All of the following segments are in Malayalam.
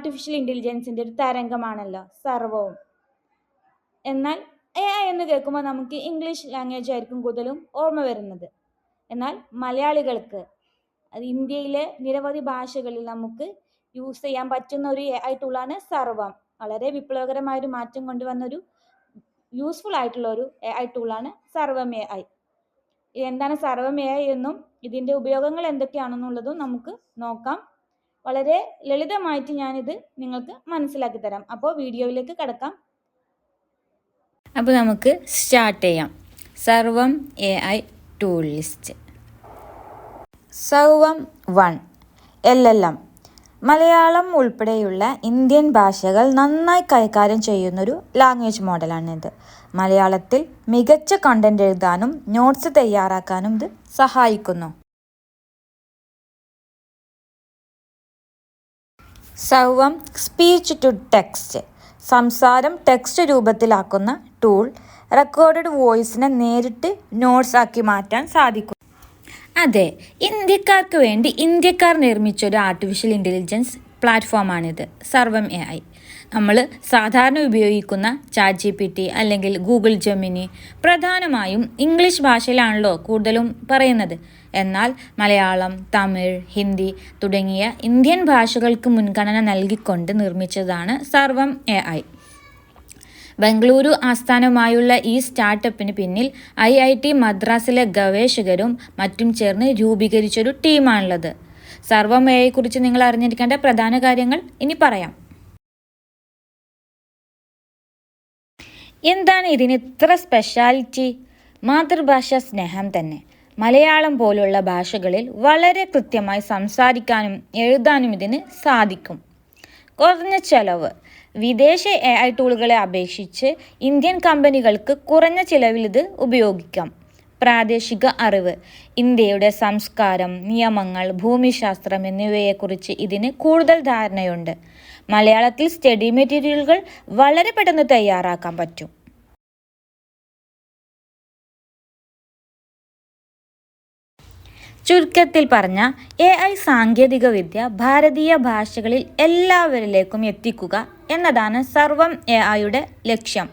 ആർട്ടിഫിഷ്യൽ ഇൻ്റലിജൻസിൻ്റെ ഒരു തരംഗമാണല്ലോ സർവവും. എന്നാൽ AI എന്ന് കേൾക്കുമ്പോൾ നമുക്ക് ഇംഗ്ലീഷ് ലാംഗ്വേജ് ആയിരിക്കും കൂടുതലും ഓർമ്മ വരുന്നത്. എന്നാൽ മലയാളികൾക്ക് ഇന്ത്യയിലെ നിരവധി ഭാഷകളിൽ നമുക്ക് യൂസ് ചെയ്യാൻ പറ്റുന്ന ഒരു AI ടൂളാണ് സർവം. വളരെ വിപ്ലവകരമായൊരു മാറ്റം കൊണ്ടുവന്നൊരു യൂസ്ഫുൾ ആയിട്ടുള്ള ഒരു AI ടൂളാണ് സർവം AI. എന്താണ് സർവം AI എന്നും ഇതിൻ്റെ ഉപയോഗങ്ങൾ എന്തൊക്കെയാണെന്നുള്ളതും നമുക്ക് നോക്കാം. വളരെ ലളിതമായിട്ട് ഞാനിത് നിങ്ങൾക്ക് മനസ്സിലാക്കി തരാം. അപ്പോൾ വീഡിയോയിലേക്ക് കടക്കാം. അപ്പോൾ നമുക്ക് സ്റ്റാർട്ട് ചെയ്യാം. സർവം AI ടൂൾ ലിസ്റ്റ്. സർവം 1 LLM. മലയാളം ഉൾപ്പെടെയുള്ള ഇന്ത്യൻ ഭാഷകൾ നന്നായി കൈകാര്യം ചെയ്യുന്നൊരു ലാംഗ്വേജ് മോഡലാണിത്. മലയാളത്തിൽ മികച്ച കണ്ടന്റ് എഴുതാനും നോട്ട്സ് തയ്യാറാക്കാനും ഇത് സഹായിക്കുന്നു. സർവം സ്പീച്ച് ടു ടെക്സ്റ്റ്. സംസാരം ടെക്സ്റ്റ് രൂപത്തിലാക്കുന്ന ടൂൾ. റെക്കോർഡഡ് വോയിസിനെ നേരിട്ട് നോട്ട്സ് ആക്കി മാറ്റാൻ സാധിക്കും. അതെ, ഇന്ത്യക്കാർക്ക് വേണ്ടി ഇന്ത്യക്കാർ നിർമ്മിച്ചൊരു ആർട്ടിഫിഷ്യൽ ഇൻ്റലിജൻസ് പ്ലാറ്റ്ഫോമാണിത് സർവം AI. നമ്മൾ സാധാരണ ഉപയോഗിക്കുന്ന ChatGPT അല്ലെങ്കിൽ ഗൂഗിൾ ജെമിനി പ്രധാനമായും ഇംഗ്ലീഷ് ഭാഷയിലാണല്ലോ കൂടുതലും പറയുന്നത്. എന്നാൽ മലയാളം, തമിഴ്, ഹിന്ദി തുടങ്ങിയ ഇന്ത്യൻ ഭാഷകൾക്ക് മുൻഗണന നൽകിക്കൊണ്ട് നിർമ്മിച്ചതാണ് സർവം AI. ബംഗളൂരു ആസ്ഥാനമായുള്ള ഈ സ്റ്റാർട്ടപ്പിന് പിന്നിൽ IIT മദ്രാസിലെ ഗവേഷകരും മറ്റും ചേർന്ന് രൂപീകരിച്ചൊരു ടീമാണുള്ളത്. സർവം AI കുറിച്ച് നിങ്ങൾ അറിഞ്ഞിരിക്കേണ്ട പ്രധാന കാര്യങ്ങൾ ഇനി പറയാം. എന്താണ് ഇതിന് ഇത്ര സ്പെഷ്യാലിറ്റി? മാതൃഭാഷ സ്നേഹം തന്നെ. മലയാളം പോലുള്ള ഭാഷകളിൽ വളരെ കൃത്യമായി സംസാരിക്കാനും എഴുതാനും ഇതിന് സാധിക്കും. കുറഞ്ഞ ചെലവ്. വിദേശ AI ടൂളുകളെ അപേക്ഷിച്ച് ഇന്ത്യൻ കമ്പനികൾക്ക് കുറഞ്ഞ ചിലവിൽ ഇത് ഉപയോഗിക്കാം. പ്രാദേശിക അറിവ്. ഇന്ത്യയുടെ സംസ്കാരം, നിയമങ്ങൾ, ഭൂമിശാസ്ത്രം എന്നിവയെക്കുറിച്ച് ഇതിന് കൂടുതൽ ധാരണയുണ്ട്. മലയാളത്തിൽ സ്റ്റഡി മെറ്റീരിയലുകൾ വളരെ പെട്ടെന്ന് തയ്യാറാക്കാൻ പറ്റും. ചുരുക്കത്തിൽ പറഞ്ഞ AI സാങ്കേതികവിദ്യ ഭാരതീയ ഭാഷകളിൽ എല്ലാവരിലേക്കും എത്തിക്കുക എന്നതാണ് സർവം AIയുടെ ലക്ഷ്യം.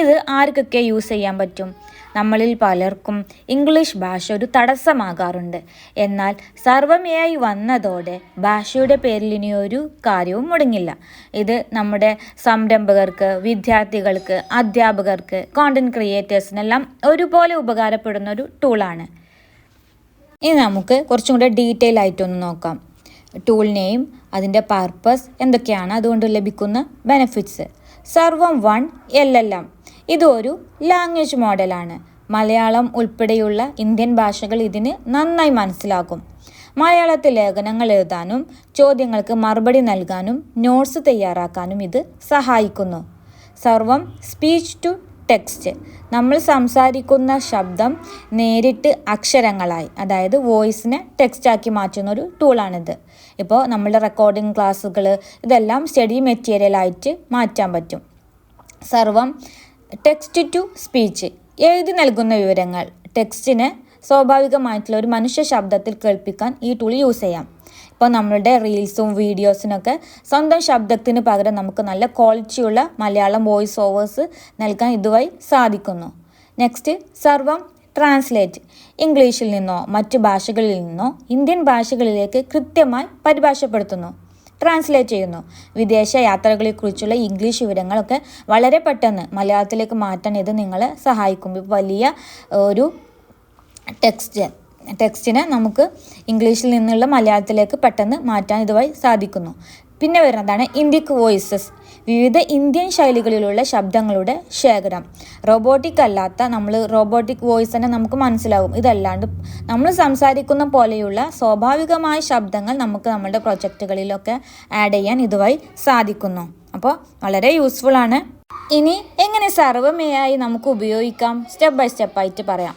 ഇത് ആർക്കൊക്കെ യൂസ് ചെയ്യാൻ പറ്റും? നമ്മളിൽ പലർക്കും ഇംഗ്ലീഷ് ഭാഷ ഒരു തടസ്സമാകാറുണ്ട്. എന്നാൽ സർവം AI വന്നതോടെ ഭാഷയുടെ പേരിൽ ഇനിയൊരു കാര്യവും മുടങ്ങില്ല. ഇത് നമ്മുടെ സംരംഭകർക്ക്, വിദ്യാർത്ഥികൾക്ക്, അധ്യാപകർക്ക്, കോണ്ടന്റ് ക്രിയേറ്റേഴ്സിനെല്ലാം ഒരുപോലെ ഉപകാരപ്പെടുന്ന ഒരു ടൂളാണ്. ഇനി നമുക്ക് കുറച്ചും കൂടെ ഡീറ്റെയിൽ ആയിട്ടൊന്ന് നോക്കാം. ടൂൾ നെയിം, അതിൻ്റെ പർപ്പസ് എന്തൊക്കെയാണ്, അതുകൊണ്ട് ലഭിക്കുന്ന ബെനിഫിറ്റ്സ്. സർവം 1 LLM. ഇതൊരു ലാംഗ്വേജ് മോഡലാണ്. മലയാളം ഉൾപ്പെടെയുള്ള ഇന്ത്യൻ ഭാഷകൾ ഇതിന് നന്നായി മനസ്സിലാകും. മലയാളത്തിൽ ലേഖനങ്ങൾ എഴുതാനും ചോദ്യങ്ങൾക്ക് മറുപടി നൽകാനും നോട്ട്സ് തയ്യാറാക്കാനും ഇത് സഹായിക്കുന്നു. സർവം സ്പീച്ച് ടു ടെക്സ്റ്റ്. നമ്മൾ സംസാരിക്കുന്ന ശബ്ദം നേരിട്ട് അക്ഷരങ്ങളായി, അതായത് വോയിസിനെ ടെക്സ്റ്റാക്കി മാറ്റുന്ന ഒരു ടൂളാണിത്. ഇപ്പോൾ നമ്മളുടെ റെക്കോർഡിംഗ് ക്ലാസ്സുകൾ ഇതെല്ലാം സ്റ്റഡി മെറ്റീരിയലായിട്ട് മാറ്റാൻ പറ്റും. സർവം ടെക്സ്റ്റ് ടു സ്പീച്ച്. എഴുതി നൽകുന്ന വിവരങ്ങൾ ടെക്സ്റ്റിനെ സ്വാഭാവികമായിട്ടുള്ള ഒരു മനുഷ്യ ശബ്ദത്തിൽ കേൾപ്പിക്കാൻ ഈ ടൂൾ യൂസ് ചെയ്യാം. ഇപ്പോൾ നമ്മളുടെ റീൽസും വീഡിയോസിനൊക്കെ സ്വന്തം ശബ്ദത്തിന് പകരം നമുക്ക് നല്ല ക്വാളിറ്റിയുള്ള മലയാളം വോയിസ് ഓവേഴ്സ് നൽകാൻ ഇതുവഴി സാധിക്കുന്നു. നെക്സ്റ്റ്, സർവം ട്രാൻസ്ലേറ്റ്. ഇംഗ്ലീഷിൽ നിന്നോ മറ്റു ഭാഷകളിൽ നിന്നോ ഇന്ത്യൻ ഭാഷകളിലേക്ക് കൃത്യമായി പരിഭാഷപ്പെടുത്തുന്നു, ട്രാൻസ്ലേറ്റ് ചെയ്യുന്നു. വിദേശ യാത്രകളെക്കുറിച്ചുള്ള ഇംഗ്ലീഷ് വിവരങ്ങളൊക്കെ വളരെ പെട്ടെന്ന് മലയാളത്തിലേക്ക് മാറ്റാൻ ഇത് നിങ്ങളെ സഹായിക്കും. വലിയ ഒരു ടെക്സ്റ്റിനെ നമുക്ക് ഇംഗ്ലീഷിൽ നിന്നുള്ള മലയാളത്തിലേക്ക് പെട്ടെന്ന് മാറ്റാൻ ഇതുവഴി സാധിക്കുന്നു. പിന്നെ വരുന്നതാണ് ഇൻഡിക് വോയിസസ്. വിവിധ ഇന്ത്യൻ ശൈലികളിലുള്ള ശബ്ദങ്ങളുടെ ശേഖരം. റോബോട്ടിക് അല്ലാത്ത, നമ്മൾ റോബോട്ടിക് വോയിസ് തന്നെ നമുക്ക് മനസ്സിലാവും. ഇതല്ലാണ്ട് നമ്മൾ സംസാരിക്കുന്ന പോലെയുള്ള സ്വാഭാവികമായ ശബ്ദങ്ങൾ നമുക്ക് നമ്മുടെ പ്രൊജക്റ്റുകളിലൊക്കെ ആഡ് ചെയ്യാൻ ഇതുവഴി സാധിക്കുന്നു. അപ്പോൾ വളരെ യൂസ്ഫുൾ ആണ്. ഇനി എങ്ങനെ സർവം AI നമുക്ക് ഉപയോഗിക്കാം, സ്റ്റെപ്പ് ബൈ സ്റ്റെപ്പായിട്ട് പറയാം.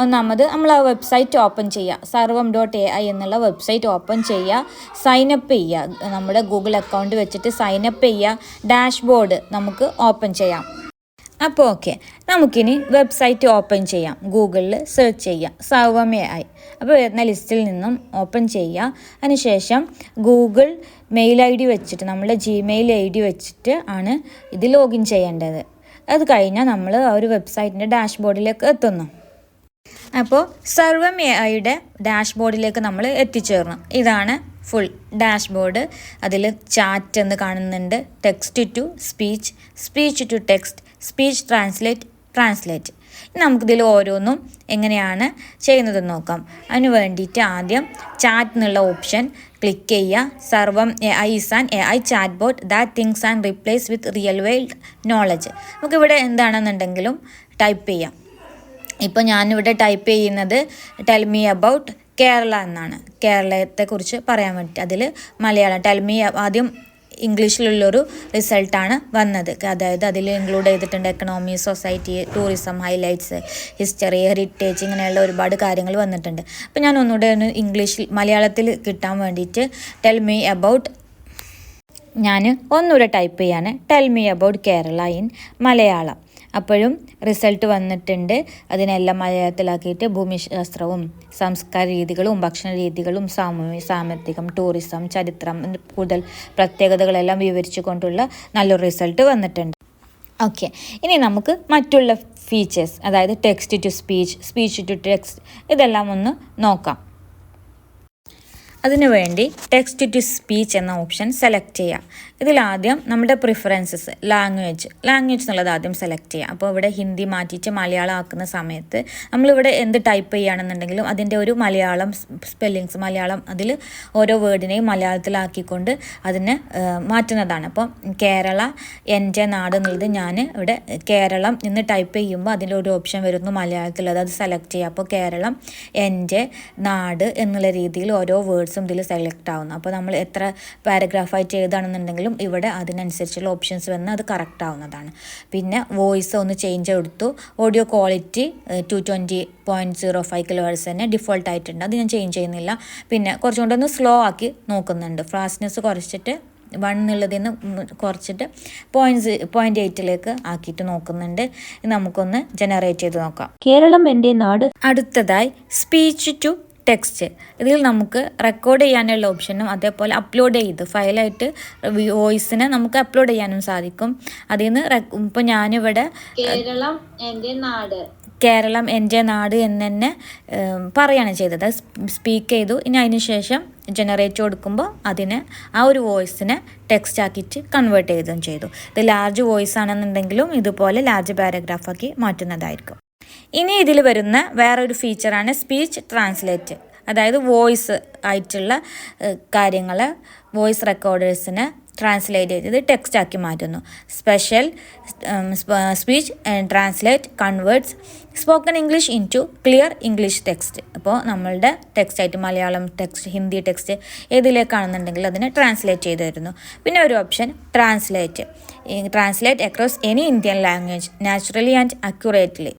ഒന്നാമത് നമ്മൾ ആ വെബ്സൈറ്റ് ഓപ്പൺ ചെയ്യുക. സർവം .ai എന്നുള്ള വെബ്സൈറ്റ് ഓപ്പൺ ചെയ്യുക, സൈനപ്പ് ചെയ്യുക. നമ്മുടെ ഗൂഗിൾ അക്കൗണ്ട് വെച്ചിട്ട് സൈനപ്പ് ചെയ്യുക. ഡാഷ്ബോർഡ് നമുക്ക് ഓപ്പൺ ചെയ്യാം. അപ്പോൾ ഓക്കെ, നമുക്കിനി വെബ്സൈറ്റ് ഓപ്പൺ ചെയ്യാം. ഗൂഗിളിൽ സെർച്ച് ചെയ്യാം സർവം AI. അപ്പോൾ വരുന്ന ലിസ്റ്റിൽ നിന്നും ഓപ്പൺ ചെയ്യുക. അതിനുശേഷം ഗൂഗിൾ മെയിൽ ID വെച്ചിട്ട്, നമ്മളുടെ Gmail ID വെച്ചിട്ട് ആണ് ഇത് ലോഗിൻ ചെയ്യേണ്ടത്. അത് കഴിഞ്ഞാൽ നമ്മൾ ആ ഒരു വെബ്സൈറ്റിൻ്റെ ഡാഷ്ബോർഡിലേക്ക് എത്തുന്നു. അപ്പോൾ സർവം AIയുടെ ഡാഷ്ബോർഡിലേക്ക് നമ്മൾ എത്തിച്ചേർന്നു. ഇതാണ് ഫുൾ ഡാഷ്ബോർഡ്. അതിൽ ചാറ്റ് എന്ന് കാണുന്നുണ്ട്, text to speech, speech to text, speech translate. നമുക്കിതിൽ ഓരോന്നും എങ്ങനെയാണ് ചെയ്യുന്നതെന്ന് നോക്കാം. അതിന് വേണ്ടിയിട്ട് ആദ്യം ചാറ്റ് എന്നുള്ള ഓപ്ഷൻ ക്ലിക്ക് ചെയ്യുക. സർവം AI is an AI chat bot that things and replace with real world knowledge. നമുക്കിവിടെ എന്താണെന്നുണ്ടെങ്കിലും ടൈപ്പ് ചെയ്യാം. ഇപ്പോൾ ഞാനിവിടെ ടൈപ്പ് ചെയ്യുന്നത് ടെൽ മീ അബൌട്ട് കേരള എന്നാണ്. കേരളത്തെക്കുറിച്ച് പറയാൻ വേണ്ടി അതിൽ മലയാളം ടെൽ മീ, ആദ്യം ഇംഗ്ലീഷിലുള്ളൊരു റിസൾട്ടാണ് വന്നത്. അതായത് അതിൽ ഇൻക്ലൂഡ് ചെയ്തിട്ടുണ്ട് economy, society, tourism, highlights, history, heritage, ഇങ്ങനെയുള്ള ഒരുപാട് കാര്യങ്ങൾ വന്നിട്ടുണ്ട്. അപ്പോൾ ഞാൻ ഒന്നുകൂടെ ഇംഗ്ലീഷിൽ മലയാളത്തിൽ കിട്ടാൻ വേണ്ടിയിട്ട് ടെൽ മീ അബൌട്ട് ഞാൻ ഒന്നുകൂടെ ടൈപ്പ് ചെയ്യാണ്. Tell me about Kerala in Malayalam. അപ്പോഴും റിസൾട്ട് വന്നിട്ടുണ്ട്. അതിനെല്ലാം മലയാളത്തിലാക്കിയിട്ട് ഭൂമിശാസ്ത്രവും സംസ്കാര രീതികളും ഭക്ഷണ രീതികളും സാമ്പത്തികം, ടൂറിസം, ചരിത്രം, കൂടുതൽ പ്രത്യേകതകളെല്ലാം വിവരിച്ചു കൊണ്ടുള്ള നല്ലൊരു റിസൾട്ട് വന്നിട്ടുണ്ട്. ഓക്കെ, ഇനി നമുക്ക് മറ്റുള്ള ഫീച്ചേഴ്സ്, അതായത് text to speech, speech to text, ഇതെല്ലാം ഒന്ന് നോക്കാം. അതിനുവേണ്ടി ടെക്സ്റ്റ് ടു സ്പീച്ച് എന്ന ഓപ്ഷൻ സെലക്ട് ചെയ്യുക. ഇതിലാദ്യം നമ്മുടെ പ്രിഫറൻസസ്, ലാംഗ്വേജ് എന്നുള്ളത് ആദ്യം സെലക്ട് ചെയ്യുക. അപ്പോൾ ഇവിടെ ഹിന്ദി മാറ്റിയിട്ട് മലയാളം ആക്കുന്ന സമയത്ത് നമ്മളിവിടെ എന്ത് ടൈപ്പ് ചെയ്യുകയാണെന്നുണ്ടെങ്കിലും അതിൻ്റെ ഒരു മലയാളം സ്പെല്ലിങ്സ്, മലയാളം അതിൽ ഓരോ വേർഡിനെയും മലയാളത്തിലാക്കിക്കൊണ്ട് അതിനെ മാറ്റുന്നതാണ്. അപ്പോൾ കേരള, എൻ്റെ നാട് എന്നുള്ളത് ഞാൻ ഇവിടെ കേരളം എന്ന് ടൈപ്പ് ചെയ്യുമ്പോൾ അതിലൊരു ഓപ്ഷൻ വരുന്നു മലയാളത്തിൽ, അത് സെലക്ട് ചെയ്യുക. അപ്പോൾ കേരളം, എൻ്റെ നാട് എന്നുള്ള രീതിയിൽ ഓരോ വേർഡ്സും ഇതിൽ സെലക്ട് ആവുന്നു. അപ്പോൾ നമ്മൾ എത്ര പാരഗ്രാഫായിട്ട് എഴുതാണെന്നുണ്ടെങ്കിലും ഇവിടെ അതിനനുസരിച്ചുള്ള ഓപ്ഷൻസ് വന്ന് അത് കറക്റ്റ് ആവുന്നതാണ്. പിന്നെ വോയിസ് ഒന്ന് ചേഞ്ച് എടുത്തു. ഓഡിയോ ക്വാളിറ്റി 220.05 kHz തന്നെ ഡിഫോൾട്ട് ആയിട്ടുണ്ട്, അത് ഞാൻ ചേഞ്ച് ചെയ്യുന്നില്ല. പിന്നെ കുറച്ചുകൊണ്ടൊന്ന് സ്ലോ ആക്കി നോക്കുന്നുണ്ട്. ഫാസ്റ്റ്നെസ് കുറച്ചിട്ട് 1 എന്നുള്ളതിൽ നിന്ന് കുറച്ചിട്ട് 0.8 ആക്കിയിട്ട് നോക്കുന്നുണ്ട്. നമുക്കൊന്ന് ജനറേറ്റ് ചെയ്ത് നോക്കാം. കേരളം എൻ്റെ നാട്. അടുത്തതായി സ്പീച്ച് ടു ടെക്സ്റ്റ്. ഇതിൽ നമുക്ക് റെക്കോർഡ് ചെയ്യാനുള്ള ഓപ്ഷനും അതേപോലെ അപ്ലോഡ് ചെയ്ത് ഫയലായിട്ട് വോയിസിനെ നമുക്ക് അപ്ലോഡ് ചെയ്യാനും സാധിക്കും. അതിൽ നിന്ന് ഇപ്പോൾ ഞാനിവിടെ കേരളം എൻ്റെ നാട് എന്ന് തന്നെ പറയുകയാണ് ചെയ്തത്. സ്പീക്ക് ചെയ്തു. ഇനി അതിന് ശേഷം ജനറേറ്റ് കൊടുക്കുമ്പോൾ അതിനെ ആ ഒരു വോയിസിനെ ടെക്സ്റ്റ് ആക്കിയിട്ട് കൺവേർട്ട് ചെയ്തും ചെയ്തു. ഇത് ലാർജ് വോയിസ് ആണെന്നുണ്ടെങ്കിലും ഇതുപോലെ ലാർജ് പാരഗ്രാഫാക്കി മാറ്റുന്നതായിരിക്കും. ഇനി ഇതിൽ വരുന്ന വേറൊരു ഫീച്ചറാണ് സ്പീച്ച് ട്രാൻസ്ലേറ്റ്. അതായത് വോയിസ് ആയിട്ടുള്ള കാര്യങ്ങൾ, വോയിസ് റെക്കോർഡേഴ്സിനെ ട്രാൻസ്ലേറ്റ് ചെയ്ത് ടെക്സ്റ്റ് ആക്കി മാറ്റുന്നു. Special speech translate converts spoken English into clear English text. അപ്പോൾ നമ്മളുടെ ടെക്സ്റ്റ് ആയിട്ട് മലയാളം ടെക്സ്റ്റ്, ഹിന്ദി ടെക്സ്റ്റ് ഏതിലേക്കാണെന്നുണ്ടെങ്കിൽ അതിനെ ട്രാൻസ്ലേറ്റ് ചെയ്ത് തരുന്നു. പിന്നെ ഒരു option translate across any Indian language naturally and accurately.